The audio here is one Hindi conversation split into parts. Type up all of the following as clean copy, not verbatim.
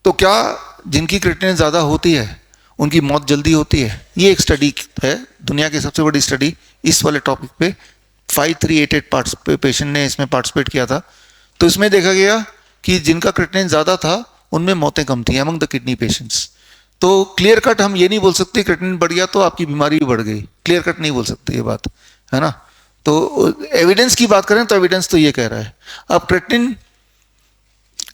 तो क्या जिनकी क्रिएटिनिन ज़्यादा होती है उनकी मौत जल्दी होती है? ये एक स्टडी है, दुनिया की सबसे बड़ी स्टडी इस वाले टॉपिक पे 5388 पेशेंट ने इसमें पार्टिसिपेट किया था। तो इसमें देखा गया कि जिनका क्रिएटिनिन ज़्यादा था उनमें मौतें कम थी अमंग द किडनी पेशेंट्स। तो क्लियर कट हम ये नहीं बोल सकते क्रिएटिनिन बढ़ गया तो आपकी बीमारी भी बढ़ गई, क्लियर कट नहीं बोल सकते ये बात, है ना। तो एविडेंस की बात करें तो एविडेंस तो ये कह रहा है। अब क्रिएटिनिन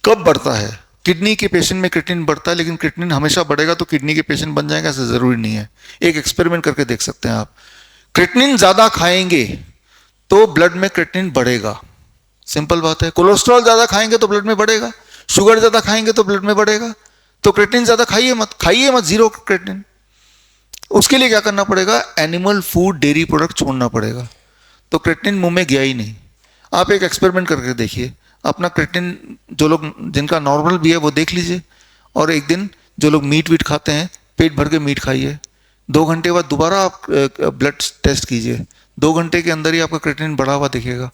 कब बढ़ता है? किडनी के पेशेंट में क्रिएटिनिन बढ़ता है, लेकिन क्रिएटिनिन हमेशा बढ़ेगा तो किडनी के पेशेंट बन जाएगा ऐसा जरूरी नहीं है। एक एक्सपेरिमेंट करके देख सकते हैं आप। क्रिएटिनिन ज्यादा खाएंगे तो ब्लड में क्रिएटिनिन बढ़ेगा, सिंपल बात है। कोलेस्ट्रॉल ज्यादा खाएंगे तो ब्लड में बढ़ेगा, शुगर ज्यादा खाएंगे तो ब्लड में बढ़ेगा। तो क्रिएटिनिन ज्यादा खाइए मत, जीरो क्रिएटिनिन। उसके लिए क्या करना पड़ेगा? एनिमल फूड डेयरी प्रोडक्ट छोड़ना पड़ेगा। तो क्रिएटिनिन मुंह में गया ही नहीं। आप एक एक्सपेरिमेंट करके देखिए, अपना क्रिएटिनिन जो लोग जिनका नॉर्मल भी है वो देख लीजिए, और एक दिन जो लोग मीट वीट खाते हैं पेट भर के मीट खाइए, 2 घंटे बाद दोबारा आप ब्लड टेस्ट कीजिए, 2 घंटे के अंदर ही आपका क्रिएटिनिन बढ़ा हुआ दिखेगा।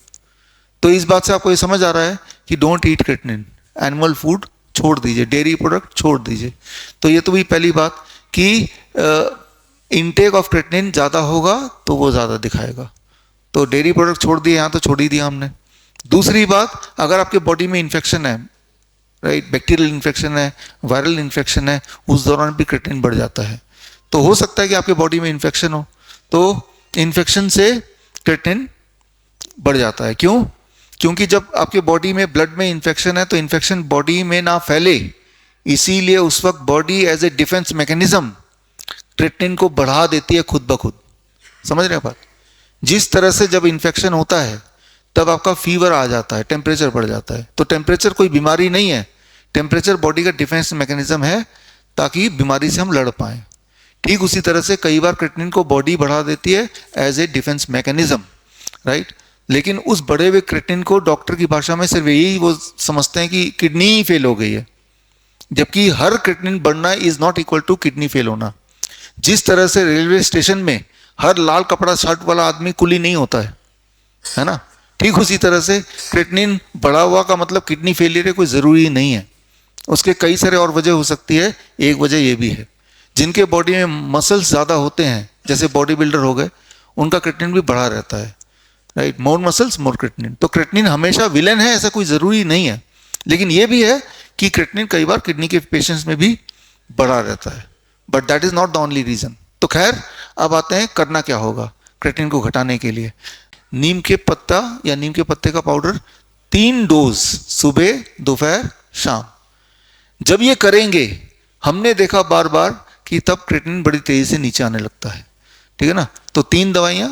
तो इस बात से आपको ये समझ आ रहा है कि don't eat creatinine, animal food छोड़ दीजिए, डेयरी प्रोडक्ट छोड़ दीजिए। तो ये तो भी पहली बात कि इनटेक ऑफ क्रिएटिनिन ज़्यादा होगा तो वो ज़्यादा दिखाएगा। तो डेयरी प्रोडक्ट छोड़ दिए, यहाँ तो छोड़ ही दिया हमने। दूसरी बात, अगर आपके बॉडी में इन्फेक्शन है, राइट, बैक्टीरियल इन्फेक्शन है, वायरल इन्फेक्शन है, उस दौरान भी क्रिएटिनिन बढ़ जाता है। तो हो सकता है कि आपके बॉडी में इन्फेक्शन हो, तो इन्फेक्शन से क्रिएटिनिन बढ़ जाता है। क्यों? क्योंकि जब आपके बॉडी में ब्लड में इन्फेक्शन है तो इन्फेक्शन बॉडी में ना फैले, इसीलिए उस वक्त body as a defence mechanism creatinine को बढ़ा देती है खुद ब खुद। समझ रहे हैं बात? जिस तरह से जब इन्फेक्शन होता है तब आपका फीवर आ जाता है, टेम्परेचर बढ़ जाता है। तो टेम्परेचर कोई बीमारी नहीं है, टेम्परेचर बॉडी का डिफेंस मैकेनिज्म है ताकि बीमारी से हम लड़ पाएं। ठीक उसी तरह से कई बार क्रिएटिनिन को बॉडी बढ़ा देती है as a defence mechanism, right. लेकिन उस बढ़े हुए क्रिएटिनिन को डॉक्टर की भाषा में सिर्फ यही वो समझते हैं कि किडनी ही फेल हो गई है, जबकि हर क्रिएटिनिन बढ़ना is not equal to kidney fail होना। जिस तरह से रेलवे स्टेशन में हर लाल कपड़ा शर्ट वाला आदमी कुली नहीं होता है ना, ठीक उसी तरह से क्रिएटिनिन बढ़ा हुआ का मतलब किडनी फेलियर है कोई ज़रूरी नहीं है। उसके कई सारे और वजह हो सकती है, एक वजह ये भी है जिनके बॉडी में मसल्स ज़्यादा होते हैं, जैसे बॉडी बिल्डर हो गए, उनका क्रिएटिनिन भी बढ़ा रहता है, राइट। मोर मसल्स मोर क्रिएटिनिन। तो क्रिएटिनिन हमेशा विलेन है ऐसा कोई ज़रूरी नहीं है, लेकिन ये भी है कि क्रिएटिनिन कई बार किडनी के पेशेंट्स में भी बढ़ा रहता है, but that is not the only reason. तो खैर, अब आते हैं करना क्या होगा क्रिएटिनिन को घटाने के लिए। नीम के पत्ता या नीम के पत्ते का पाउडर 3 डोज, सुबह दोपहर शाम, जब ये करेंगे हमने देखा बार बार कि तब क्रिएटिनिन बड़ी तेजी से नीचे आने लगता है, ठीक है ना। तो 3 दवाइयां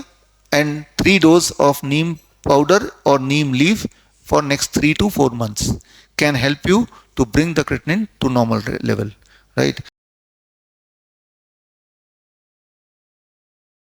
and 3 dose of neem powder और neem leaf for next 3 to 4 months can help you to bring the creatinine to normal level, right.